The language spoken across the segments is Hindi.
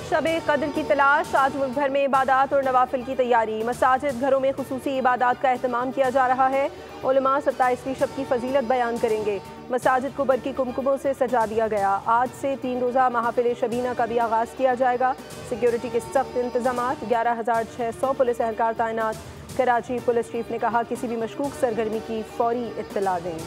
शबे कद्र की तलाश। आज मुल्क भर में इबादत और नवाफिल की तैयारी। मसाजिद घरों में खुसूसी इबादत का एहतमाम किया जा रहा है। उलमा 27वीं शब की फजीलत बयान करेंगे। मसाजिद को बरकी कुमकुमों से सजा दिया गया। आज से 3 रोज़ा महफिल शबीना का भी आगाज़ किया जाएगा। सिक्योरिटी के सख्त इंतजाम। 11,600 पुलिस एहलकार तैनात। कराची पुलिस चीफ ने कहा, किसी भी मशकूक सरगर्मी की फौरी इत्तला दें।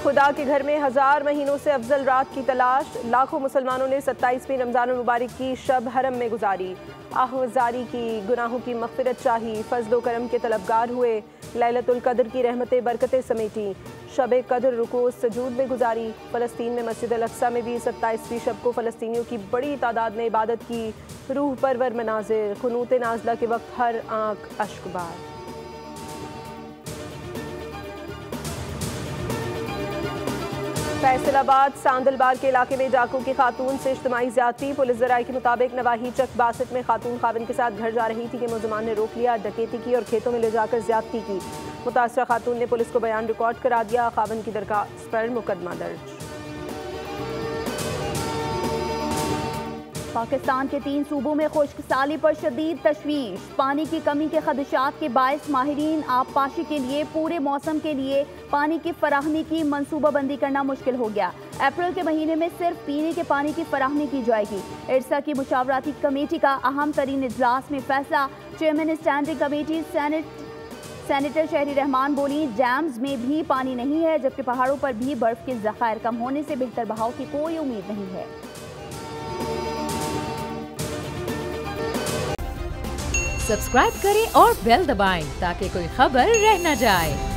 खुदा के घर में 1000 महीनों से अफजल रात की तलाश। लाखों मुसलमानों ने 27वीं रमज़ानुल मुबारक की शब हरम में गुजारी। आहवजारी की, गुनाहों की मग़फ़िरत चाही, फजलो करम के तलबगार हुए। लैलतुल कद्र की रहमतें बरकतें समेटी। शब कद्र रुकू सजूद में गुजारी। फ़लस्तीन में मस्जिद अल अक़सा में भी 27वीं शब को फ़लस्तीनियों की बड़ी तादाद ने इबादत की। रूह परवर मनाज़िर। क़ुनूत नाज़िला के वक्त हर आँख अश्कबार। फैसलाबाद सांदलबार के इलाके में डाकू की खातून से इज्तिमाई ज़्यादती। पुलिस ज़राए के मुताबिक नवाही चक बासित में खातून खाविन के साथ घर जा रही थी कि मुलज़मान ने रोक लिया, डकैती की और खेतों में ले जाकर ज़्यादती की। मुतासरा खातून ने पुलिस को बयान रिकॉर्ड करा दिया। खाविन की दरखास्त पर मुकदमा दर्ज। पाकिस्तान के 3 सूबों में खुश्क साली पर शदीद तशवीश। पानी की कमी के खदशात के बायस माहिरीन आबपाशी के लिए पूरे मौसम के लिए पानी की फराहमी की मनसूबाबंदी करना मुश्किल हो गया। अप्रैल के महीने में सिर्फ पीने के पानी की फराहमी की जाएगी। इरसा की मुशावराती कमेटी का अहम तरीन इजलास में फैसला। चेयरमैन स्टैंडिंग कमेटी सेनेटर शहरी रहमान बोली, डैम्स में भी पानी नहीं है, जबकि पहाड़ों पर भी बर्फ के ज़खायर कम होने से बेहतर बहाव की कोई उम्मीद नहीं है। सब्सक्राइब करें और बेल दबाएं ताकि कोई खबर रह न जाए।